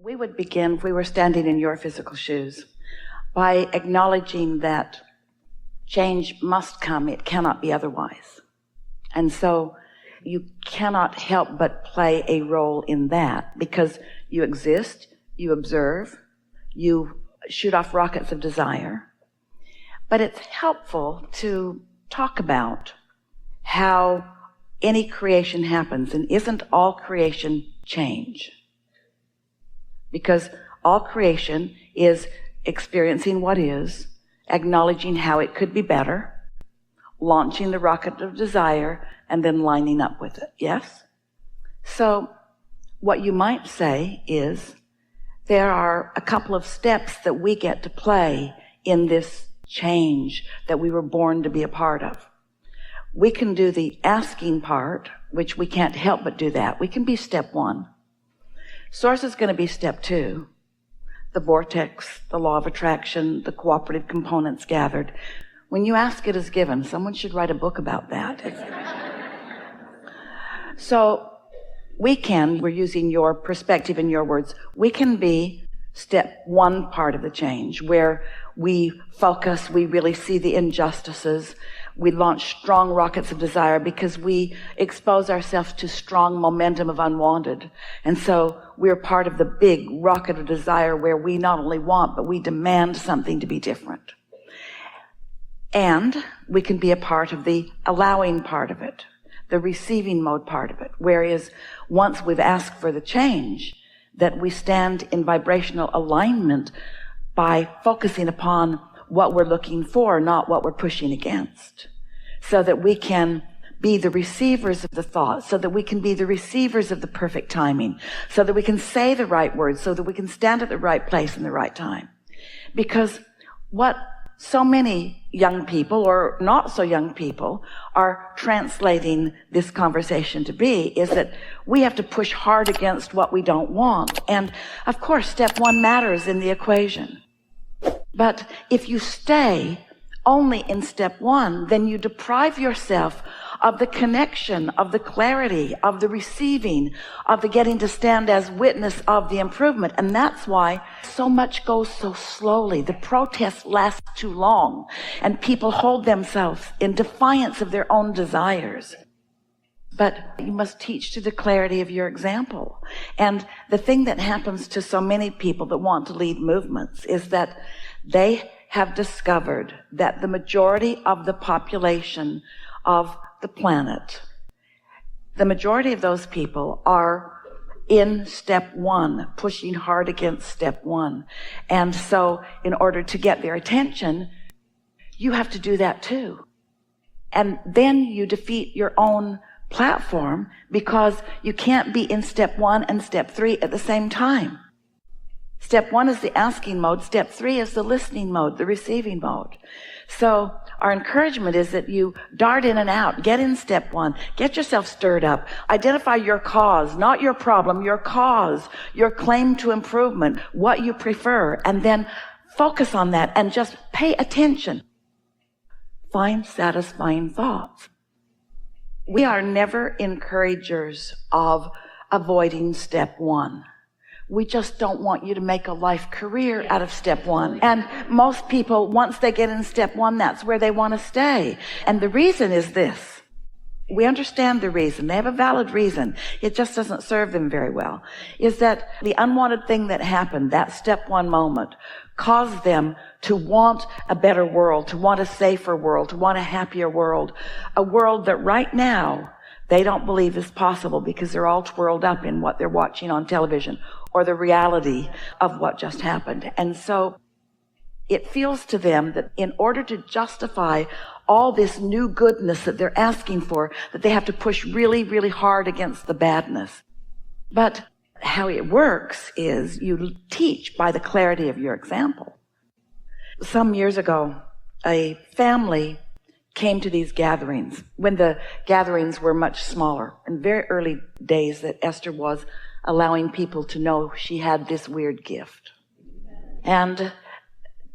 We would begin, if we were standing in your physical shoes, by acknowledging that change must come. It cannot be otherwise. And so you cannot help but play a role in that because you exist, you observe, you shoot off rockets of desire. But it's helpful to talk about how any creation happens, and isn't all creation change? Because all creation is experiencing what is, acknowledging how it could be better, launching the rocket of desire, and then lining up with it. Yes? So what you might say is there are a couple of steps that we get to play in this change that we were born to be a part of. We can do the asking part, which we can't help but do that. We can be step one. Source is going to be step two. The vortex, the law of attraction, the cooperative components gathered. When you ask, it is given. Someone should write a book about that. So we're using your perspective and your words, we can be step one part of the change, where we focus, we really see the injustices, we launch strong rockets of desire because we expose ourselves to strong momentum of unwanted. And so we're part of the big rocket of desire where we not only want, but we demand something to be different. And we can be a part of the allowing part of it, the receiving mode part of it. Whereas once we've asked for the change, that we stand in vibrational alignment by focusing upon what we're looking for, not what we're pushing against, so that we can be the receivers of the thought, so that we can be the receivers of the perfect timing, so that we can say the right words, so that we can stand at the right place in the right time. Because what so many young people, or not so young people, are translating this conversation to be is that we have to push hard against what we don't want. And of course, step one matters in the equation. But if you stay only in step one, then you deprive yourself of the connection, of the clarity, of the receiving, of the getting to stand as witness of the improvement. And that's why so much goes so slowly. The protests last too long, and people hold themselves in defiance of their own desires. But you must teach to the clarity of your example. And the thing that happens to so many people that want to lead movements is that they have discovered that the majority of the population of the planet, the majority of those people are in step one, pushing hard against step one. And so in order to get their attention, you have to do that too. And then you defeat your own platform because you can't be in step one and step three at the same time. Step one is the asking mode. Step three is the listening mode, the receiving mode. So our encouragement is that you dart in and out. Get in step one. Get yourself stirred up. Identify your cause, not your problem, your cause, your claim to improvement, what you prefer, and then focus on that and just pay attention. Find satisfying thoughts. We are never encouragers of avoiding step one. We just don't want you to make a life career out of step one. And most people, once they get in step one, that's where they want to stay. And the reason is this. We understand the reason. They have a valid reason. It just doesn't serve them very well. Is that the unwanted thing that happened, that step one moment, caused them to want a better world, to want a safer world, to want a happier world, a world that right now they don't believe is possible because they're all twirled up in what they're watching on television or the reality of what just happened. And so it feels to them that in order to justify all this new goodness that they're asking for, that they have to push really, really hard against the badness. But how it works is you teach by the clarity of your example. Some years ago, a family came to these gatherings when the gatherings were much smaller. In very early days that Esther was allowing people to know she had this weird gift. And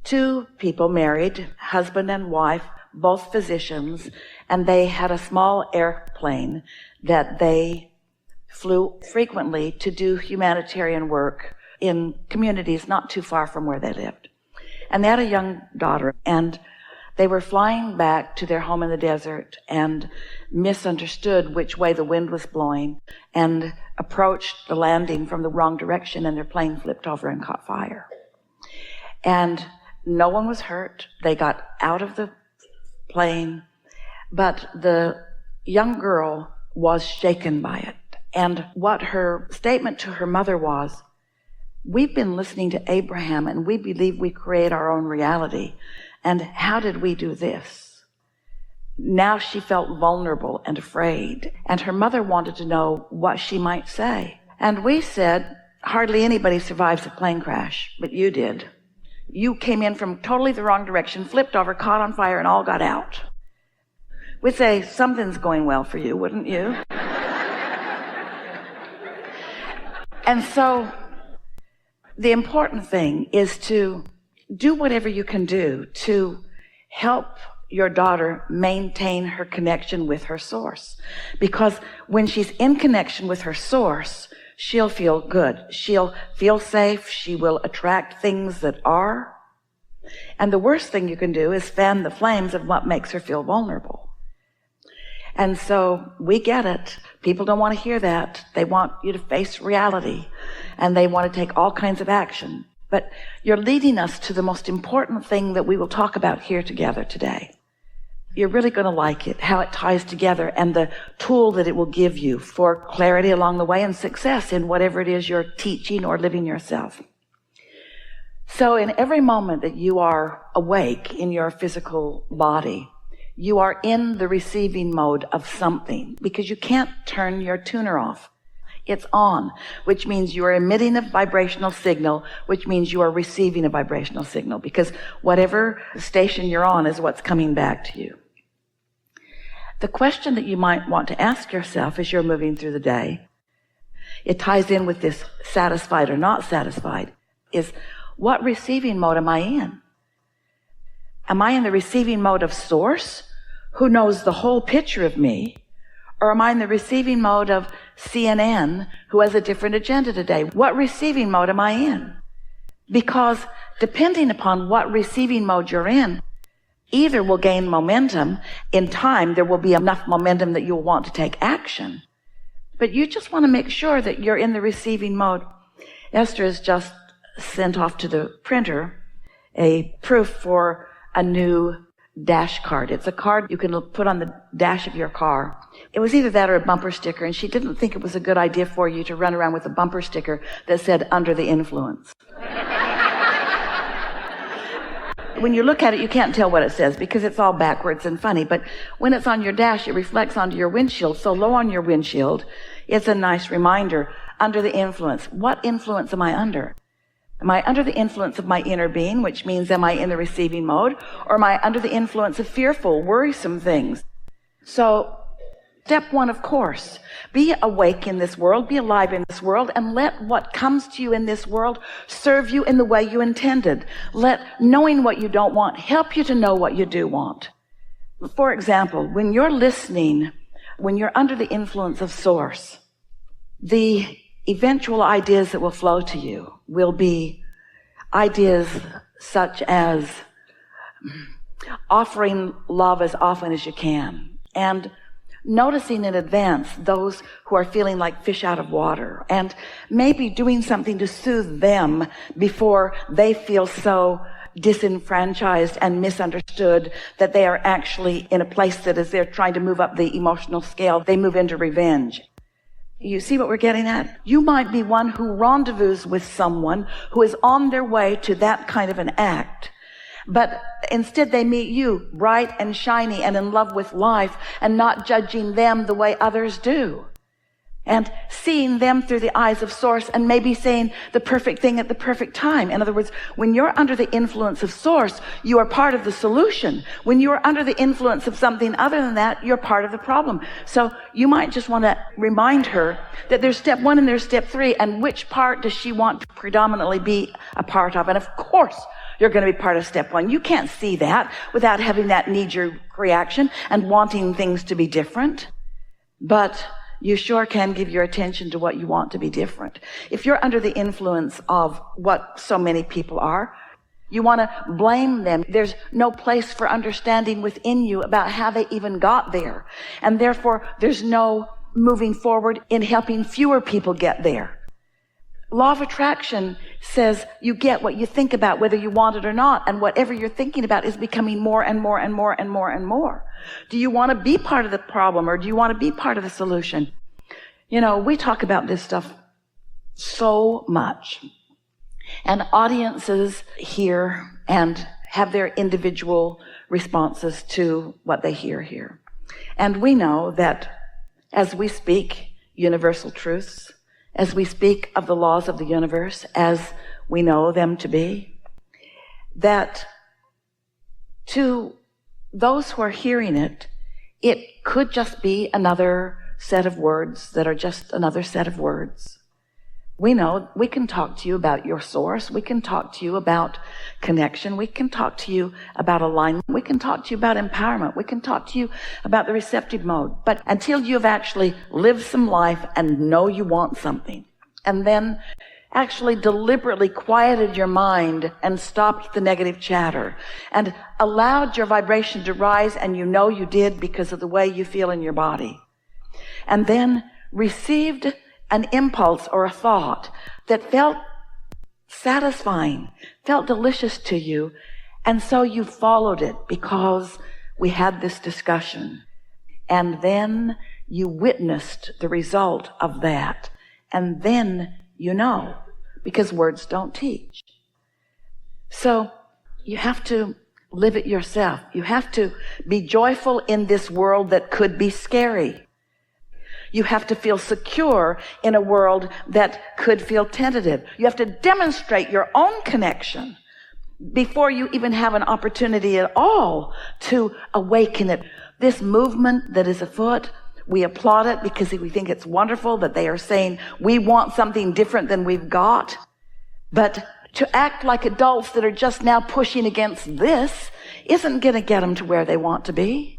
two people married, husband and wife, both physicians, and they had a small airplane that they flew frequently to do humanitarian work in communities not too far from where they lived. And they had a young daughter, and they were flying back to their home in the desert and misunderstood which way the wind was blowing and approached the landing from the wrong direction, and their plane flipped over and caught fire. And no one was hurt. They got out of the plane, but the young girl was shaken by it. And what her statement to her mother was, we've been listening to Abraham and we believe we create our own reality. And how did we do this? Now she felt vulnerable and afraid, and her mother wanted to know what she might say. And we said, hardly anybody survives a plane crash, but you did. You came in from totally the wrong direction, flipped over, caught on fire, and all got out. We'd say, something's going well for you, wouldn't you? And so the important thing is to do whatever you can do to help your daughter maintain her connection with her source. Because when she's in connection with her source, she'll feel good. She'll feel safe. She will attract things that are. And the worst thing you can do is fan the flames of what makes her feel vulnerable. And so we get it. People don't want to hear that. They want you to face reality, and they want to take all kinds of action. But you're leading us to the most important thing that we will talk about here together today. You're really going to like it, how it ties together, and the tool that it will give you for clarity along the way and success in whatever it is you're teaching or living yourself. So in every moment that you are awake in your physical body, you are in the receiving mode of something, because you can't turn your tuner off. It's on, which means you are emitting a vibrational signal, which means you are receiving a vibrational signal, because whatever station you're on is what's coming back to you. The question that you might want to ask yourself as you're moving through the day, it ties in with this satisfied or not satisfied, is what receiving mode am I in? Am I in the receiving mode of source, who knows the whole picture of me? Or am I in the receiving mode of CNN, who has a different agenda today? What receiving mode am I in? Because depending upon what receiving mode you're in, either will gain momentum. In time, there will be enough momentum that you'll want to take action. But you just want to make sure that you're in the receiving mode. Esther has just sent off to the printer a proof for a new dash card. It's a card you can put on the dash of your car. It was either that or a bumper sticker, and she didn't think it was a good idea for you to run around with a bumper sticker that said under the influence. When you look at it, you can't tell what it says because it's all backwards and funny, but when it's on your dash, it reflects onto your windshield. So low on your windshield, it's a nice reminder, under the influence. What influence am I under? Am I under the influence of my inner being, which means am I in the receiving mode? Or am I under the influence of fearful, worrisome things? So, step one, of course, be awake in this world, be alive in this world, and let what comes to you in this world serve you in the way you intended. Let knowing what you don't want help you to know what you do want. For example, when you're listening, when you're under the influence of source, the eventual ideas that will flow to you will be ideas such as offering love as often as you can, and noticing in advance those who are feeling like fish out of water, and maybe doing something to soothe them before they feel so disenfranchised and misunderstood that they are actually in a place that as they're trying to move up the emotional scale, they move into revenge. You see what we're getting at? You might be one who rendezvous with someone who is on their way to that kind of an act, but instead they meet you bright and shiny and in love with life and not judging them the way others do, and seeing them through the eyes of source and maybe saying the perfect thing at the perfect time. In other words, when you're under the influence of source, you are part of the solution. When you are under the influence of something other than that, you're part of the problem. So you might just want to remind her that there's step one and there's step three, and which part does she want to predominantly be a part of? And of course, you're going to be part of step one. You can't see that without having that knee-jerk reaction and wanting things to be different. But you sure can give your attention to what you want to be different. If you're under the influence of what so many people are, you want to blame them. There's no place for understanding within you about how they even got there. And therefore, there's no moving forward in helping fewer people get there. Law of attraction says you get what you think about, whether you want it or not. And whatever you're thinking about is becoming more and more and more and more and more. Do you want to be part of the problem, or do you want to be part of the solution? You know, we talk about this stuff so much. And audiences hear and have their individual responses to what they hear here. And we know that as we speak universal truths, as we speak of the laws of the universe as we know them to be, that to those who are hearing it, it could just be another set of words that are just another set of words. We know we can talk to you about your source. We can talk to you about connection. We can talk to you about alignment. We can talk to you about empowerment. We can talk to you about the receptive mode. But until you've actually lived some life and know you want something, and then actually deliberately quieted your mind and stopped the negative chatter and allowed your vibration to rise, and you know you did because of the way you feel in your body, and then received an impulse or a thought that felt satisfying, felt delicious to you, and so you followed it because we had this discussion. And then you witnessed the result of that. And then you know, because words don't teach. So you have to live it yourself. You have to be joyful in this world that could be scary. You have to feel secure in a world that could feel tentative. You have to demonstrate your own connection before you even have an opportunity at all to awaken it. This movement that is afoot, we applaud it because we think it's wonderful that they are saying we want something different than we've got. But to act like adults that are just now pushing against this isn't going to get them to where they want to be.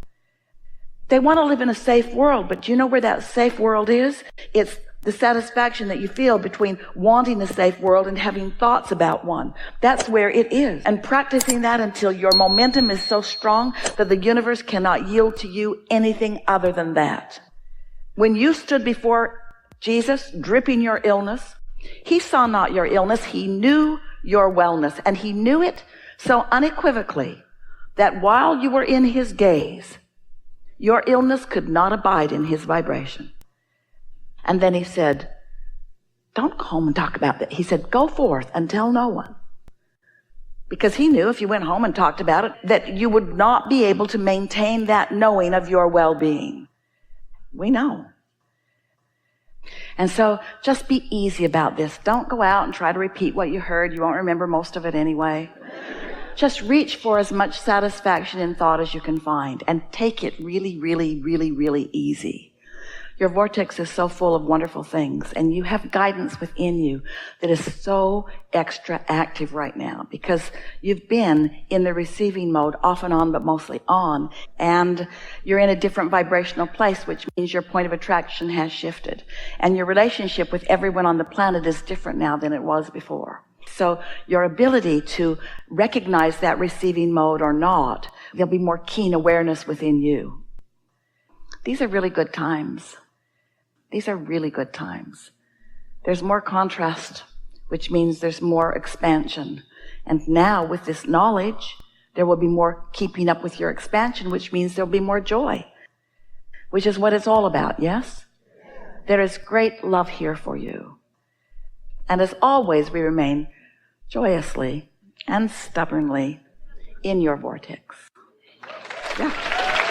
They want to live in a safe world, but do you know where that safe world is? It's the satisfaction that you feel between wanting a safe world and having thoughts about one. That's where it is. And practicing that until your momentum is so strong that the universe cannot yield to you anything other than that. When you stood before Jesus, dripping your illness, he saw not your illness, he knew your wellness, and he knew it so unequivocally that while you were in his gaze, your illness could not abide in his vibration. And then he said, don't go home and talk about it. He said, go forth and tell no one. Because he knew if you went home and talked about it, that you would not be able to maintain that knowing of your well-being. We know. And so just be easy about this. Don't go out and try to repeat what you heard. You won't remember most of it anyway. Just reach for as much satisfaction in thought as you can find and take it really, really, really, really easy. Your vortex is so full of wonderful things, and you have guidance within you that is so extra active right now because you've been in the receiving mode off and on, but mostly on, and you're in a different vibrational place, which means your point of attraction has shifted, and your relationship with everyone on the planet is different now than it was before. So your ability to recognize that receiving mode or not, there'll be more keen awareness within you. These are really good times. These are really good times. There's more contrast, which means there's more expansion. And now with this knowledge, there will be more keeping up with your expansion, which means there'll be more joy, which is what it's all about, yes? There is great love here for you. And as always, we remain joyously and stubbornly in your vortex. Yeah.